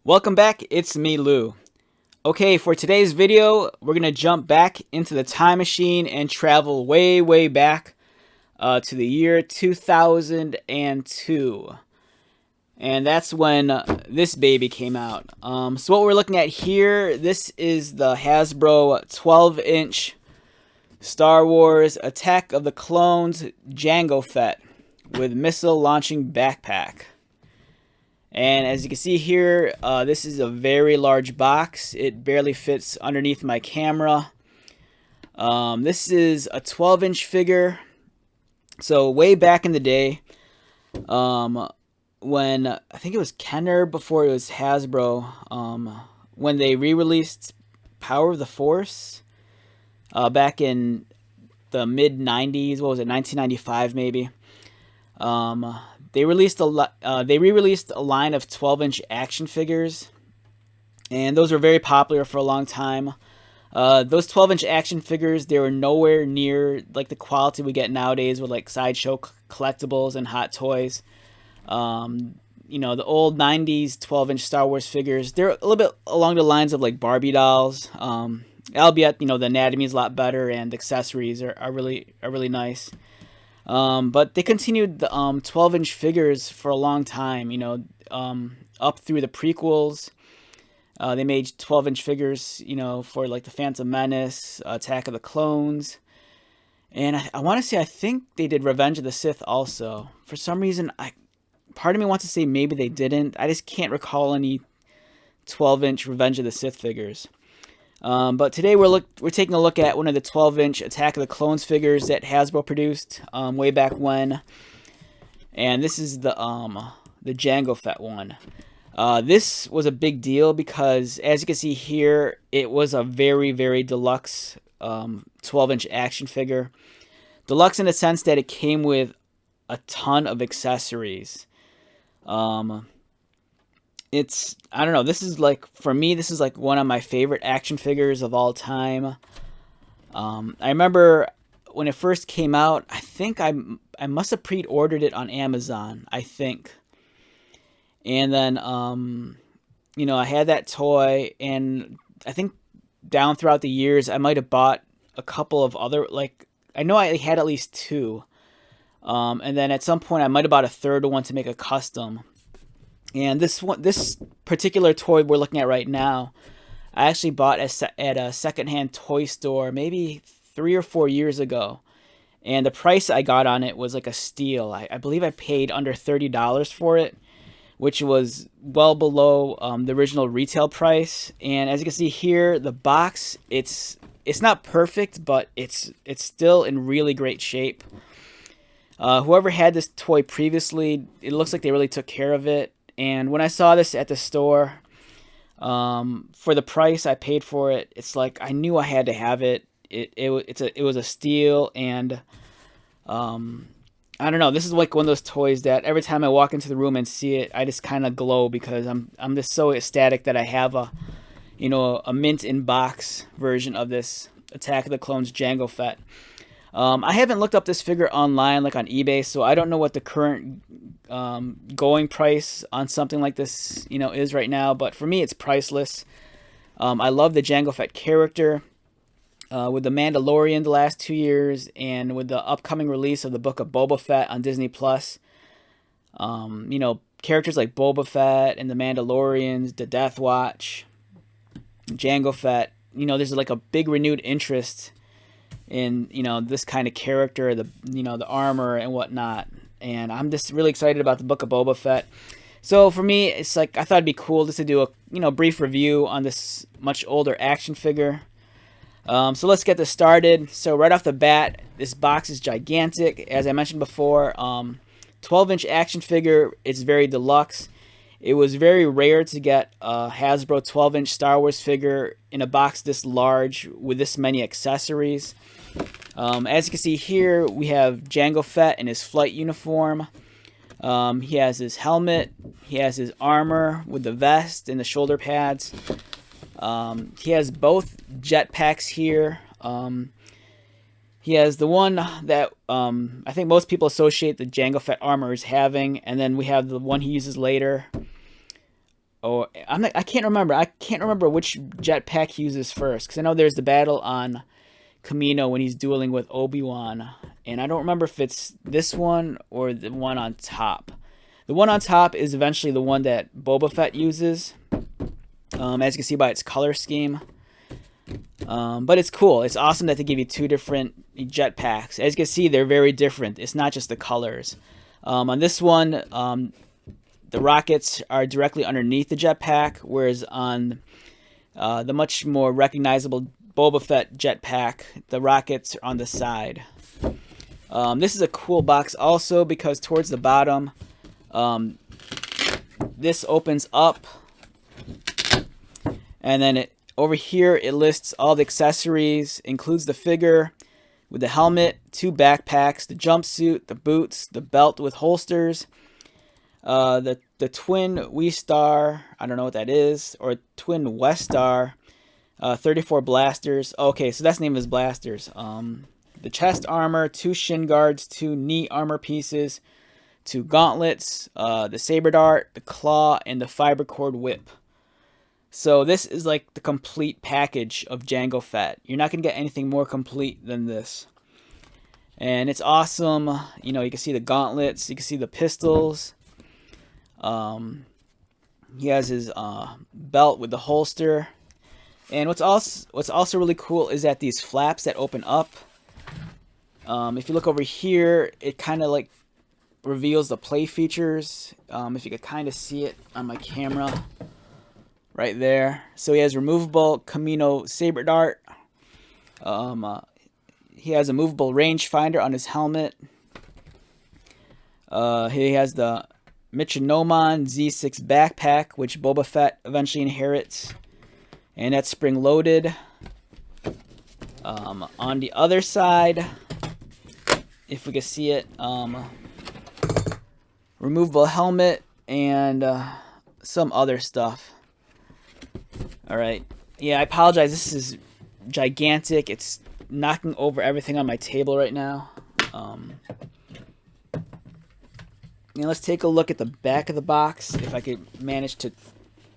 Welcome back, it's me, Lou. Okay, for today's video, we're going to jump back into the time machine and travel way back to the year 2002. And that's when this baby came out. So what we're looking at here, this is the Hasbro 12-inch Star Wars Attack of the Clones Jango Fett with missile launching backpack. And as you can see here, this is a very large box. It barely fits underneath my camera. This is a 12-inch figure. So way back in the day, when I think it was Kenner before it was Hasbro, when they re-released Power of the Force back in the mid-90s, what was it, 1995 maybe. They re-released a line of 12-inch action figures, and those were very popular for a long time. Those 12-inch action figures, they were nowhere near like the quality we get nowadays with like Sideshow collectibles and Hot Toys. You know, the old 90s 12-inch Star Wars figures, they're a little bit along the lines of like Barbie dolls. Albeit, you know, the anatomy is a lot better and accessories are really nice. But they continued the 12-inch figures for a long time, you know, up through the prequels. They made 12-inch figures, you know, for like the Phantom Menace, Attack of the Clones. And I want to say, I think they did Revenge of the Sith also. For some reason, part of me wants to say maybe they didn't. I just can't recall any 12-inch Revenge of the Sith figures. But today we're taking a look at one of the 12-inch Attack of the Clones figures that Hasbro produced way back when, and this is the Jango Fett one. This was a big deal because, as you can see here, it was a very deluxe 12-inch action figure. Deluxe in the sense that it came with a ton of accessories. I don't know, this is like, for me, this is like one of my favorite action figures of all time. I remember when it first came out, I think I must have pre-ordered it on Amazon, I think. And then, you know, I had that toy, and I think down throughout the years, I might have bought a couple of other, like, I know I had at least two. And then at some point, I might have bought a third one to make a custom. And this particular toy we're looking at right now, I actually bought at a secondhand toy store maybe 3 or 4 years ago. And the price I got on it was like a steal. I believe I paid under $30 for it, which was well below the original retail price. And as you can see here, the box, it's not perfect, but it's still in really great shape. Whoever had this toy previously, it looks like they really took care of it. And when I saw this at the store, for the price I paid for it, it's like I knew I had to have it. It was a steal, and I don't know. This is like one of those toys that every time I walk into the room and see it, I just kind of glow because I'm just so ecstatic that I have a mint in box version of this Attack of the Clones Jango Fett. I haven't looked up this figure online, like on eBay, so I don't know what the current going price on something like this, you know, is right now. But for me, it's priceless. I love the Jango Fett character. With the Mandalorian the last 2 years, and with the upcoming release of the Book of Boba Fett on Disney Plus, you know, characters like Boba Fett and the Mandalorians, the Death Watch, Jango Fett. You know, there's like a big renewed interest in, you know, this kind of character, the armor and whatnot. And I'm just really excited about the Book of Boba Fett. So for me, it's like I thought it'd be cool just to do a brief review on this much older action figure. So let's get this started. So right off the bat, this box is gigantic. As I mentioned before, 12-inch action figure. It's very deluxe. It was very rare to get a Hasbro 12-inch Star Wars figure in a box this large with this many accessories. As you can see here, we have Jango Fett in his flight uniform. He has his helmet. He has his armor with the vest and the shoulder pads. He has both jetpacks here. He has the one that I think most people associate the Jango Fett armor as having, and then we have the one he uses later. Oh, I can't remember. I can't remember which jetpack he uses first, because I know there's the battle on Kamino when he's dueling with Obi-Wan, and I don't remember if it's this one or the one on top. The one on top is eventually the one that Boba Fett uses, as you can see by its color scheme. But it's cool. It's awesome that they give you two different jetpacks. As you can see, they're very different. It's not just the colors. On this one, the rockets are directly underneath the jetpack, whereas on the much more recognizable Boba Fett jetpack, the rockets are on the side. This is a cool box also because towards the bottom, this opens up, and then over here it lists all the accessories, includes the figure with the helmet, 2 backpacks, the jumpsuit, the boots, the belt with holsters, the twin Wii Star, I don't know what that is, or twin West Star, 34 blasters. Okay, so that's the name of his blasters. The chest armor, 2 shin guards, 2 knee armor pieces, 2 gauntlets, the saber dart, the claw, and the fiber cord whip. So this is like the complete package of Jango Fett. You're not going to get anything more complete than this. And it's awesome. You know, you can see the gauntlets, you can see the pistols. He has his belt with the holster. And what's also really cool is that these flaps that open up. If you look over here, it kind of like reveals the play features. If you could kind of see it on my camera. Right there. So he has removable Kamino saber dart. He has a movable rangefinder on his helmet. He has the Michinoman Z6 backpack, which Boba Fett eventually inherits, and that's spring loaded. On the other side, if we can see it, removable helmet and some other stuff. Alright, yeah, I apologize, this is gigantic, it's knocking over everything on my table right now. Let's take a look at the back of the box, if I could manage to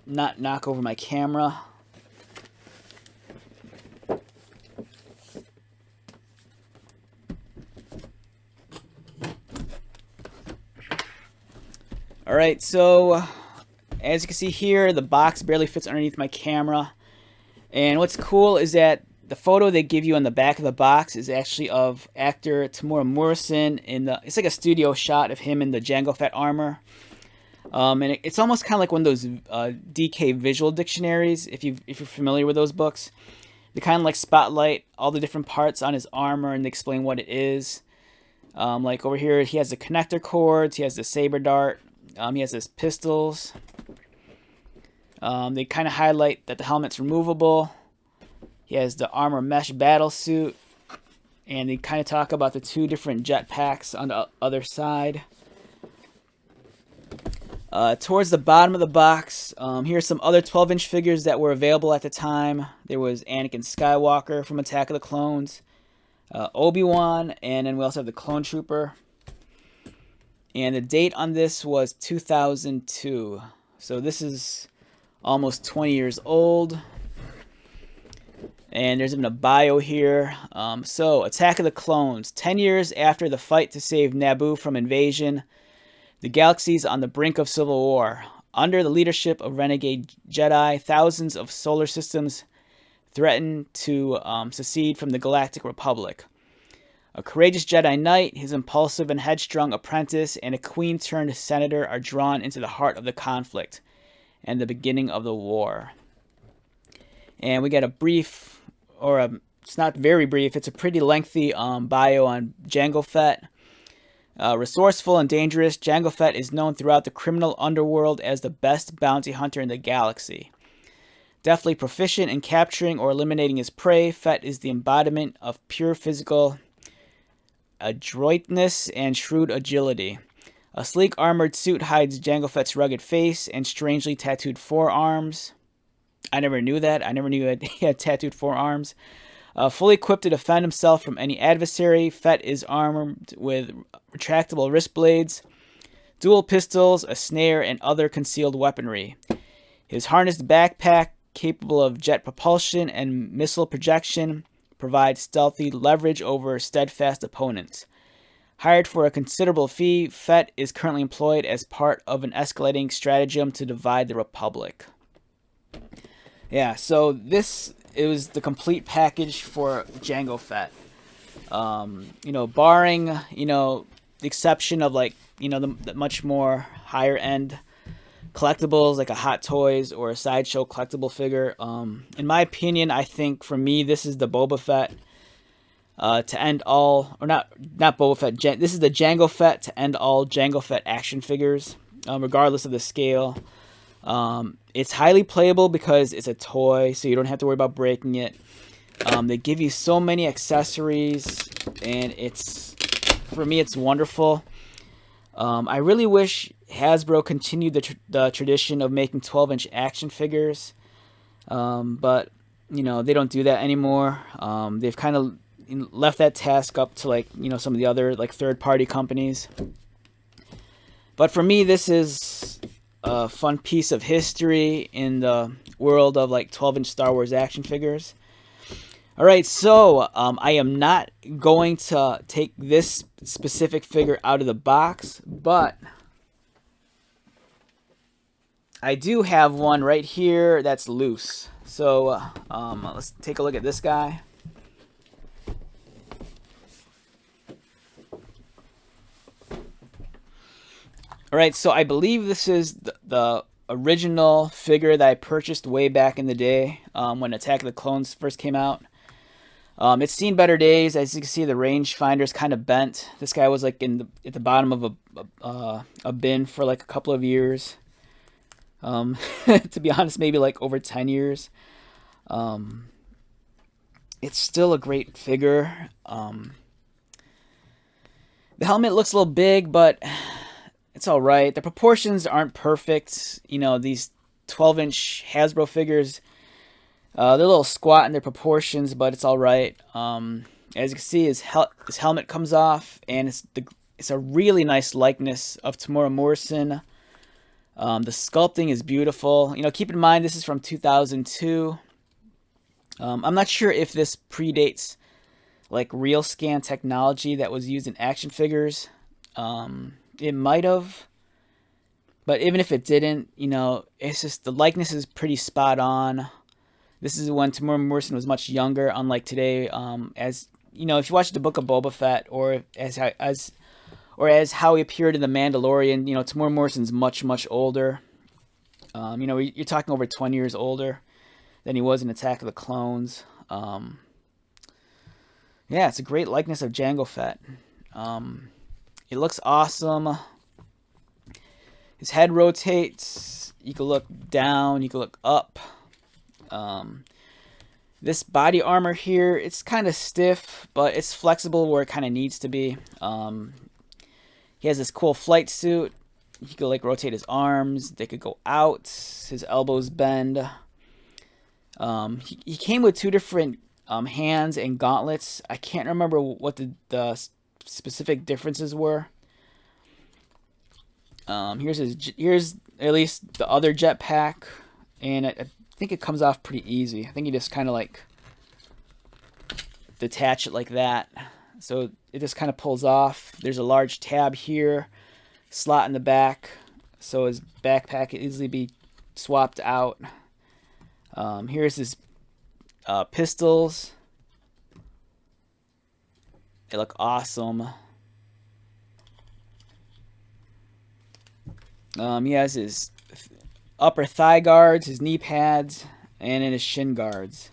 not knock over my camera. Alright, so as you can see here, the box barely fits underneath my camera. And what's cool is that the photo they give you on the back of the box is actually of actor Tamura Morrison it's like a studio shot of him in the Jango Fett armor. And it's almost kind of like one of those DK visual dictionaries, if you're familiar with those books. They kind of like spotlight all the different parts on his armor and they explain what it is. Like over here, he has the connector cords, he has the saber dart, he has his pistols. They kind of highlight that the helmet's removable. He has the armor mesh battle suit. And they kind of talk about the 2 different jetpacks on the other side. Towards the bottom of the box, here's some other 12-inch figures that were available at the time. There was Anakin Skywalker from Attack of the Clones, Obi-Wan, and then we also have the Clone Trooper. And the date on this was 2002. So this is almost 20 years old. And there's even a bio here. So, Attack of the Clones. 10 years after the fight to save Naboo from invasion, the galaxy's on the brink of civil war. Under the leadership of renegade Jedi, thousands of solar systems threaten to secede from the Galactic Republic. A courageous Jedi Knight, his impulsive and headstrong apprentice, and a queen-turned senator are drawn into the heart of the conflict and the beginning of the war. And we get a brief, it's not very brief, it's a pretty lengthy bio on Jango Fett. Resourceful and dangerous, Jango Fett is known throughout the criminal underworld as the best bounty hunter in the galaxy. Deftly proficient in capturing or eliminating his prey, Fett is the embodiment of pure physical adroitness and shrewd agility. A sleek armored suit hides Jango Fett's rugged face and strangely tattooed forearms. I never knew that. I never knew he had tattooed forearms. Fully equipped to defend himself from any adversary, Fett is armed with retractable wrist blades, dual pistols, a snare, and other concealed weaponry. His harnessed backpack, capable of jet propulsion and missile projection, provides stealthy leverage over steadfast opponents. Hired for a considerable fee, Fett is currently employed as part of an escalating stratagem to divide the Republic. Yeah, so it was the complete package for Jango Fett. Barring, the exception of the much more higher end collectibles like a Hot Toys or a Sideshow collectible figure. In my opinion, I think for me, this is the Boba Fett to end all, or not Boba Fett. This is the Jango Fett to end all Jango Fett action figures, regardless of the scale. It's highly playable because it's a toy, so you don't have to worry about breaking it. They give you so many accessories, and for me, it's wonderful. I really wish Hasbro continued the tradition of making 12-inch action figures, but they don't do that anymore. They've kind of left that task up to some of the other third-party companies. But for me, this is a fun piece of history in the world of 12-inch Star Wars action figures. All right, so I am not going to take this specific figure out of the box, but I do have one right here that's loose. So let's take a look at this guy. All right, so I believe this is the original figure that I purchased way back in the day when Attack of the Clones first came out. It's seen better days. As you can see, the rangefinder's kind of bent. This guy was at the bottom of a bin for a couple of years. To be honest, maybe over 10 years. It's still a great figure. The helmet looks a little big, but it's all right. The proportions aren't perfect. These 12-inch Hasbro figures, they're a little squat in their proportions, but it's all right. As you can see, his helmet comes off, and it's a really nice likeness of Tamora Morrison. The sculpting is beautiful. Keep in mind this is from 2002. I'm not sure if this predates real scan technology that was used in action figures. It might have, but even if it didn't, it's just the likeness is pretty spot on. This is when Tamora Morrison was much younger, unlike today. As if you watch the Book of Boba Fett, or as how he appeared in The Mandalorian, Tamora Morrison's much older. You're talking over 20 years older than he was in Attack of the Clones. Yeah, it's a great likeness of Jango Fett. It looks awesome. His head rotates. You can look down. You can look up. This body armor here, it's kind of stiff, but it's flexible where it kind of needs to be. He has this cool flight suit. He could rotate his arms. They could go out. His elbows bend. He came with two different hands and gauntlets. I can't remember what the specific differences were. Here's at least the other jetpack, and I think it comes off pretty easy. I think you just kind of detach it like that, so it just kind of pulls off. There's a large tab here, slot in the back, so his backpack can easily be swapped out. Here's his pistols. They look awesome. He has his upper thigh guards, his knee pads, and his shin guards.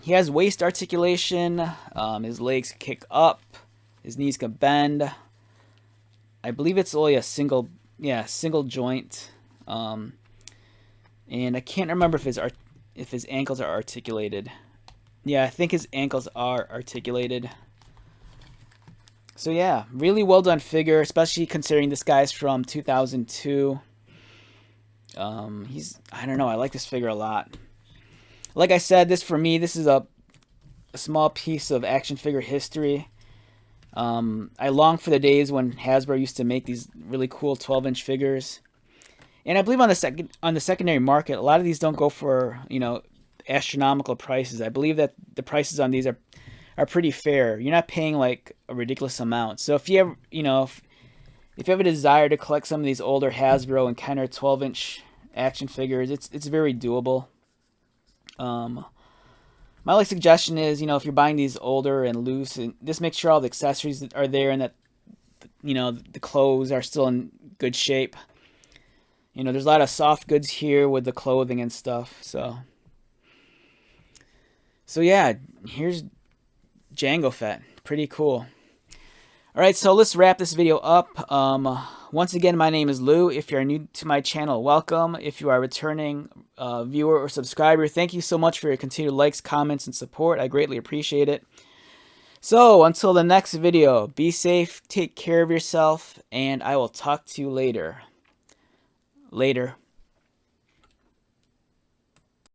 He has waist articulation. His legs kick up. His knees can bend. I believe it's only a single joint. And I can't remember if his ankles are articulated. Yeah, I think his ankles are articulated. So yeah, really well done figure, especially considering this guy's from 2002. I don't know, I like this figure a lot. Like I said, this is a small piece of action figure history. I long for the days when Hasbro used to make these really cool 12-inch figures. And I believe on the secondary market, a lot of these don't go for, astronomical prices. I believe that the prices on these are pretty fair. You're not paying like a ridiculous amount. So if you have, if you have a desire to collect some of these older Hasbro and Kenner 12-inch action figures, it's very doable. My only suggestion is, if you're buying these older and loose, and just make sure all the accessories are there and that, the clothes are still in good shape. There's a lot of soft goods here with the clothing and stuff. So yeah, here's Jango Fett. Pretty cool. All right, so let's wrap this video up. Once again, my name is Lou. If you're new to my channel, welcome. If you are a returning viewer or subscriber, thank you so much for your continued likes, comments, and support. I greatly appreciate it. So, until the next video, be safe, take care of yourself, and I will talk to you later. Later.